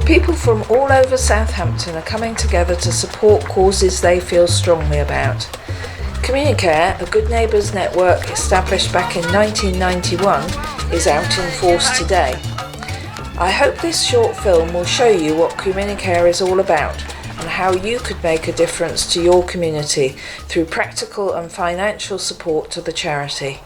People from all over Southampton are coming together to support causes they feel strongly about. Communicare, a Good Neighbours network established back in 1991, is out in force today. I hope this short film will show you what Communicare is all about and how you could make a difference to your community through practical and financial support to the charity.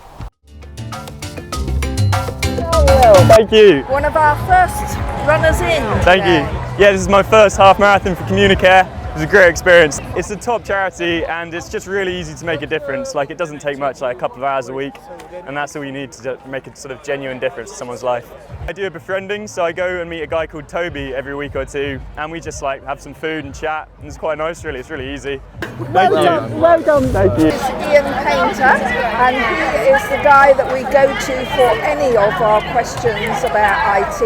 Thank you. One of our first runners in. Thank you. Yeah, this is my first half marathon for Communicare. It was a great experience. It's a top charity and it's just really easy to make a difference. Like, it doesn't take much, like a couple of hours a week, and that's all you need to make a sort of genuine difference to someone's life. I do a befriending, so I go and meet a guy called Toby every week or two, and we just like have some food and chat, and it's quite nice really, it's really easy. Thank you. Well done. Thank you. This is Ian Painter, and he is the guy that we go to for any of our questions about IT.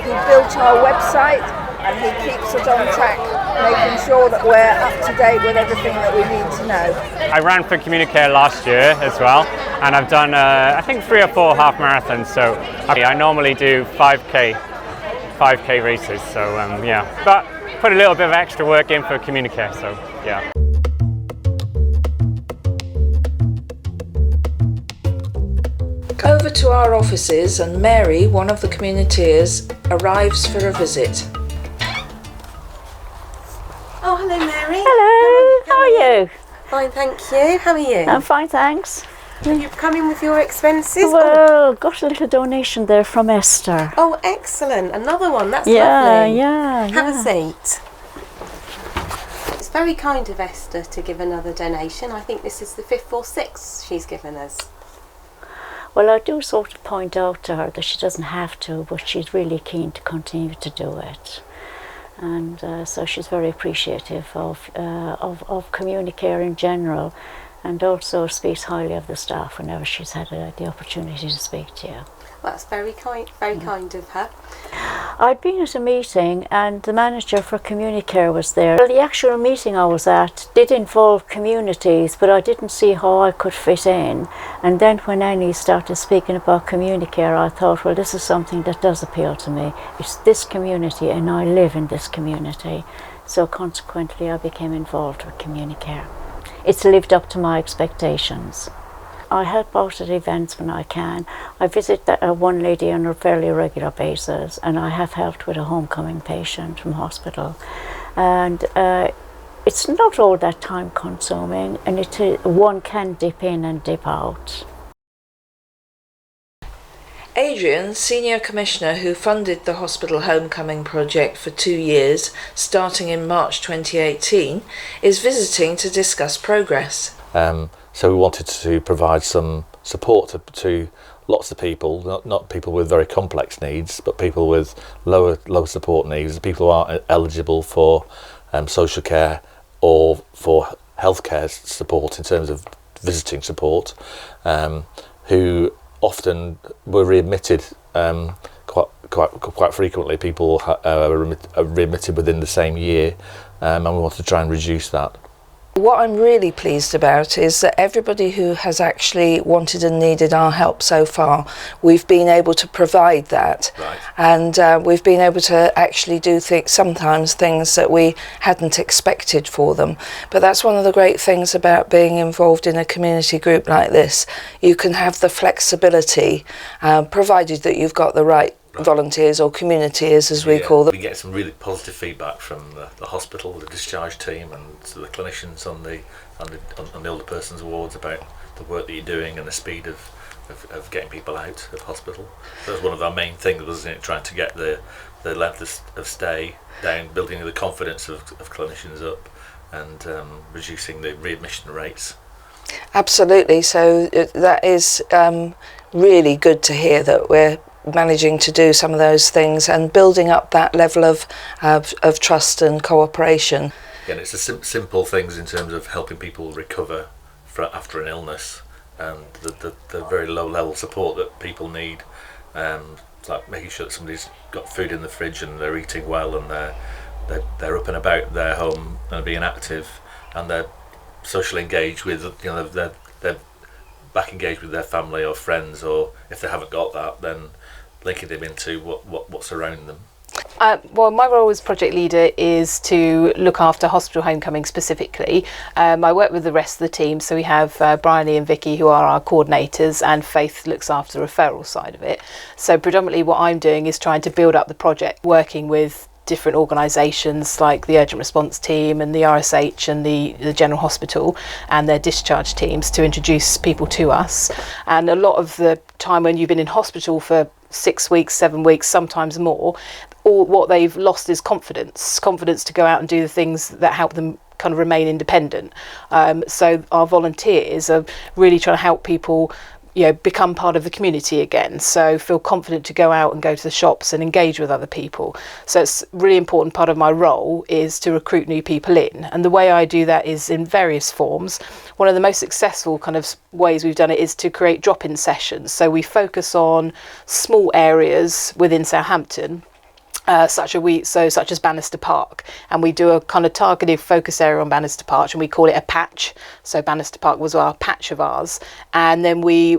He built our website and he keeps us on track, making sure that we're up to date with everything that we need to know. I ran for Communicare last year as well, and I've done I think 3 or 4 half marathons, so I normally do 5k races, so yeah, but put a little bit of extra work in for Communicare, so yeah. Go over to our offices and Mary, one of the communiteers, arrives for a visit. Oh, hello Mary. Hello, how are you? Fine, thank you. How are you? I'm fine, thanks. You've come in with your expenses? Well, got a little donation there from Esther. Oh, excellent. Another one. That's Yeah, lovely. yeah. Have a seat. It's very kind of Esther to give another donation. I think this is the 5th or 6th she's given us. Well, I do sort of point out to her that she doesn't have to, but she's really keen to continue to do it. And so she's very appreciative of Communicare in general, and also speaks highly of the staff whenever she's had the opportunity to speak to you. Well, that's very kind of her. I'd been at a meeting and the manager for Communicare was there. Well, the actual meeting I was at did involve communities, but I didn't see how I could fit in. And then when Annie started speaking about Communicare, I thought, well, this is something that does appeal to me. It's this community and I live in this community. So consequently, I became involved with Communicare. It's lived up to my expectations. I help out at events when I can. I visit one lady on a fairly regular basis, and I have helped with a homecoming patient from hospital. And it's not all that time consuming, and one can dip in and dip out. Adrian, Senior Commissioner who funded the Hospital Homecoming project for 2 years, starting in March 2018, is visiting to discuss progress. So we wanted to provide some support to lots of people, not people with very complex needs, but people with lower support needs, people who aren't eligible for social care or for healthcare support in terms of visiting support, who often were readmitted quite frequently. People are readmitted within the same year, and we wanted to try and reduce that. What I'm really pleased about is that everybody who has actually wanted and needed our help so far, we've been able to provide that. Right. And we've been able to actually do sometimes things that we hadn't expected for them. But that's one of the great things about being involved in a community group like this. You can have the flexibility, provided that you've got the right volunteers or communities, as we call them. We get some really positive feedback from the hospital, the discharge team, and the clinicians on the older persons wards about the work that you're doing and the speed of getting people out of hospital. That was one of our main things, wasn't it? Trying to get the length of stay down, building the confidence of clinicians up, and reducing the readmission rates. Absolutely. So that is really good to hear that we're managing to do some of those things and building up that level of trust and cooperation. Yeah, and it's the simple things in terms of helping people recover after an illness, and the very low level support that people need, like making sure that somebody's got food in the fridge and they're eating well and they're up and about their home and being active, and they're socially engaged with, they're back engaged with their family or friends, or if they haven't got that, then linking them into what's around them. Well, my role as project leader is to look after hospital homecoming specifically. I work with the rest of the team, so we have Bryony and Vicky who are our coordinators, and Faith looks after the referral side of it. So predominantly what I'm doing is trying to build up the project, working with different organisations like the urgent response team and the RSH and the general hospital and their discharge teams to introduce people to us. And a lot of the time when you've been in hospital for 6 weeks, 7 weeks, sometimes more, all what they've lost is confidence to go out and do the things that help them kind of remain independent. So our volunteers are really trying to help people, you know, become part of the community again, so feel confident to go out and go to the shops and engage with other people. So it's a really important part of my role is to recruit new people in, and the way I do that is in various forms. One of the most successful kind of ways we've done it is to create drop-in sessions. So we focus on small areas within Southampton, such as Bannister Park, and we do a kind of targeted focus area on Bannister Park, and we call it a patch. So Bannister Park was our patch of ours, and then we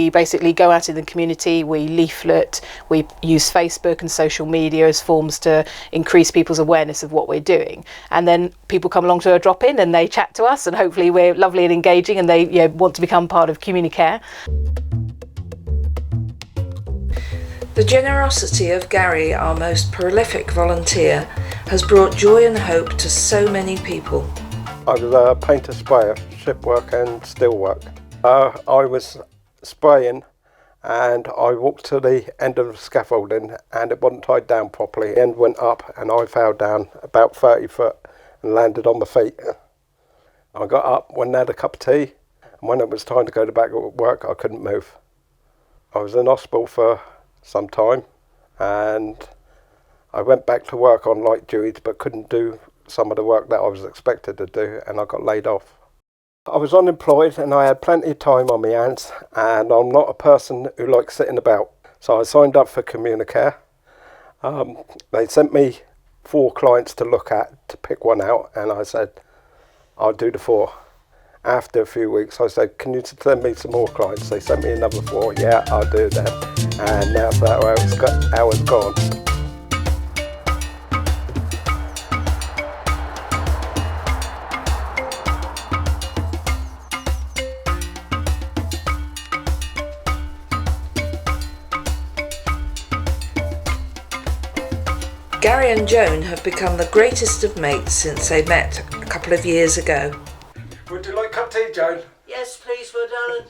basically go out in the community, we leaflet, we use Facebook and social media as forms to increase people's awareness of what we're doing, and then people come along to a drop-in and they chat to us, and hopefully we're lovely and engaging, and they, you know, want to become part of Communicare. The generosity of Gary, our most prolific volunteer, has brought joy and hope to so many people. I was a painter sprayer, ship work and steel work. I was spraying and I walked to the end of the scaffolding and it wasn't tied down properly. The end went up and I fell down about 30 foot and landed on my feet. I got up, went and had a cup of tea, and when it was time to go back to work, I couldn't move. I was in hospital for some time and I went back to work on light duties but couldn't do some of the work that I was expected to do, and I got laid off. I was unemployed and I had plenty of time on my hands, and I'm not a person who likes sitting about, so I signed up for Communicare. They sent me 4 clients to look at, to pick one out, and I said I'll do the 4. After a few weeks I said, can you send me some more clients? They sent me another 4. Yeah, I'll do that. And that's how it's gone. Gary and Joan have become the greatest of mates since they met a couple of years ago. Would you like a cup of tea, Joan? Yes, please, my darling.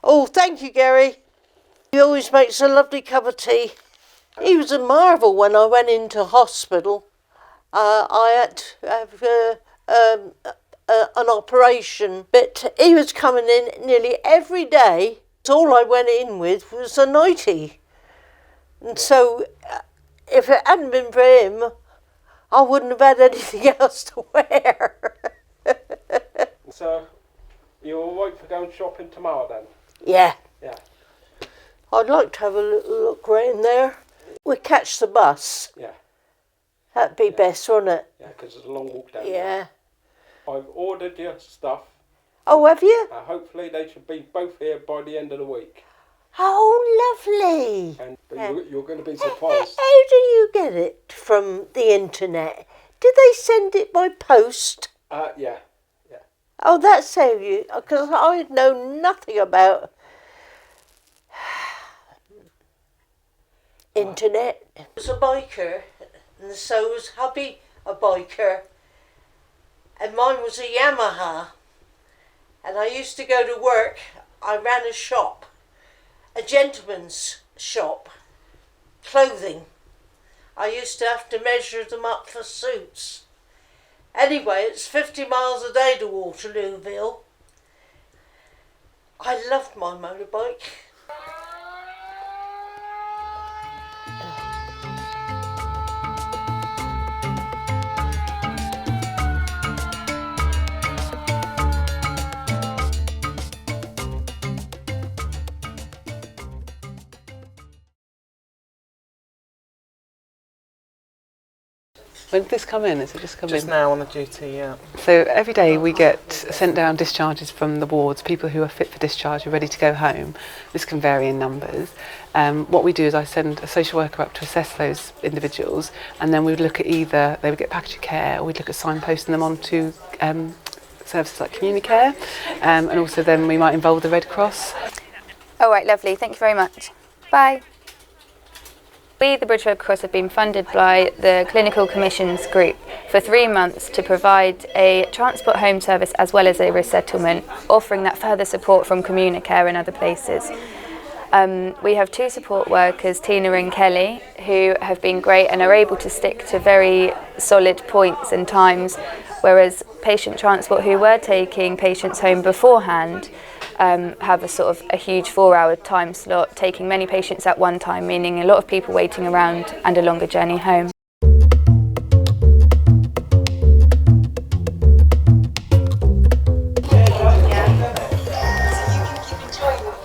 Oh, thank you, Gary. He always makes a lovely cup of tea. He was a marvel when I went into hospital. I had to have an operation, but he was coming in nearly every day. So all I went in with was a nightie. And so if it hadn't been for him, I wouldn't have had anything else to wear. So, you're all right for going shopping tomorrow then? Yeah. Yeah. I'd like to have a little look round there. We catch the bus. Yeah. That'd be best, wouldn't it? Yeah, because it's a long walk down Yeah. there. I've ordered your stuff. Oh, have you? Hopefully they should be both here by the end of the week. Oh, lovely. And Yeah. you're going to be surprised. How do you get it from the internet? Did they send it by post? Yeah. Oh, that's how you... Because I know nothing about internet. I was a biker, and so was hubby a biker, and mine was a Yamaha. And I used to go to work. I ran a shop, a gentleman's shop, clothing. I used to have to measure them up for suits. Anyway, it's 50 miles a day to Waterlooville. I loved my motorbike. When did this come in? Has it just come in? Just now on the duty, yeah. So every day we get sent down discharges from the wards, people who are fit for discharge, who are ready to go home. This can vary in numbers. What we do is I send a social worker up to assess those individuals, and then we would look at either they would get package of care, or we'd look at signposting them onto services like Communicare, and also then we might involve the Red Cross. All right, lovely. Thank you very much. Bye. We, the British Red Cross, have been funded by the Clinical Commissions Group for 3 months to provide a transport home service as well as a resettlement, offering that further support from Communicare and other places. We have 2 support workers, Tina and Kelly, who have been great and are able to stick to very solid points and times, whereas patient transport, who were taking patients home beforehand, have a huge 4-hour time slot, taking many patients at one time, meaning a lot of people waiting around and a longer journey home.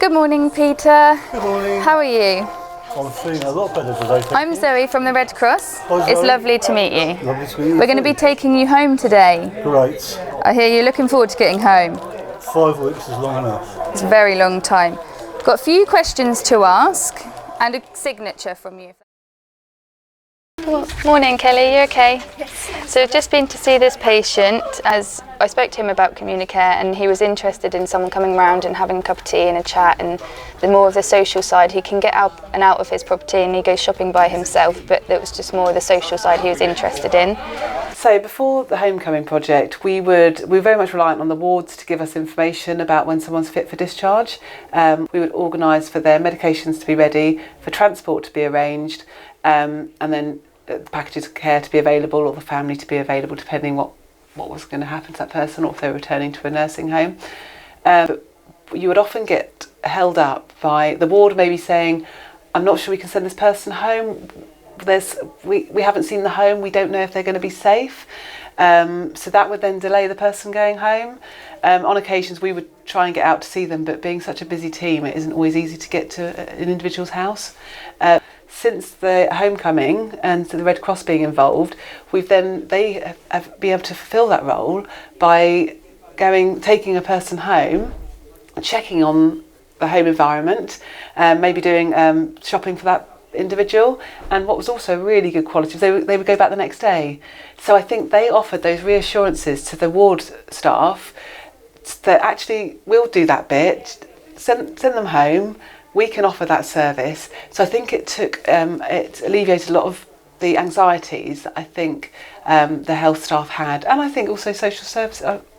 Good morning, Peter. Good morning. How are you? I'm feeling a lot better today. I'm Zoe from the Red Cross. Hi, It's Zoe. lovely to meet you. Lovely to meet you. We're going to be taking you home today. Great. I hear you're looking forward to getting home. 5 weeks is long enough. It's a very long time. Got a few questions to ask and a signature from you. Morning, Kelly. You okay? Yes. So I've just been to see this patient. As I spoke to him about Communicare, and he was interested in someone coming round and having a cup of tea and a chat, and the more of the social side. He can get out and out of his property and he goes shopping by himself, but it was just more of the social side he was interested in. So before the homecoming project, we were very much reliant on the wards to give us information about when someone's fit for discharge. We would organise for their medications to be ready, for transport to be arranged, and then packages of care to be available, or the family to be available, depending what was going to happen to that person, or if they were returning to a nursing home. You would often get held up by the ward maybe saying, I'm not sure we can send this person home. We haven't seen the home, we don't know if they're going to be safe. So that would then delay the person going home. On occasions we would try and get out to see them, but being such a busy team, it isn't always easy to get to an individual's house. Since the homecoming and the Red Cross being involved, they have been able to fulfil that role by taking a person home, checking on the home environment, maybe doing shopping for that individual. And what was also really good quality, they would go back the next day. So I think they offered those reassurances to the ward staff that actually we'll do that bit, send them home, we can offer that service. So I think it alleviated a lot of the anxieties that I think the health staff had, and I think also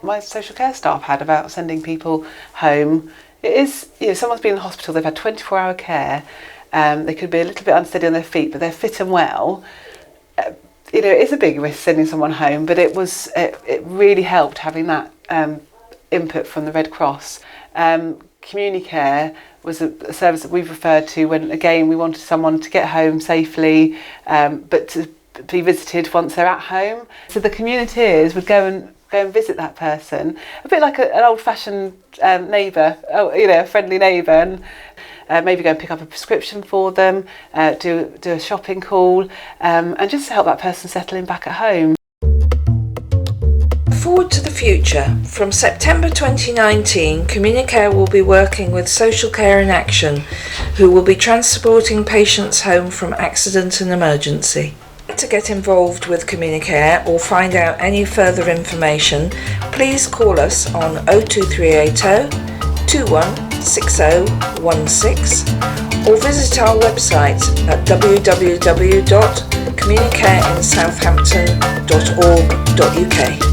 my social care staff had, about sending people home. It is, someone's been in hospital, they've had 24-hour care, they could be a little bit unsteady on their feet, but they're fit and well. It is a big risk sending someone home, but it really helped having that input from the Red Cross. Communicare was a service that we've referred to when, again, we wanted someone to get home safely, but to be visited once they're at home. So the communities would go and visit that person, a bit like an old-fashioned neighbour, a friendly neighbour, and maybe go and pick up a prescription for them, do a shopping call, and just help that person settle in back at home. Forward to the future. From September 2019, Communicare will be working with Social Care in Action, who will be transporting patients home from accident and emergency. To get involved with Communicare or find out any further information, please call us on 02380 216016 or visit our website at www.communicareinsouthampton.org.uk.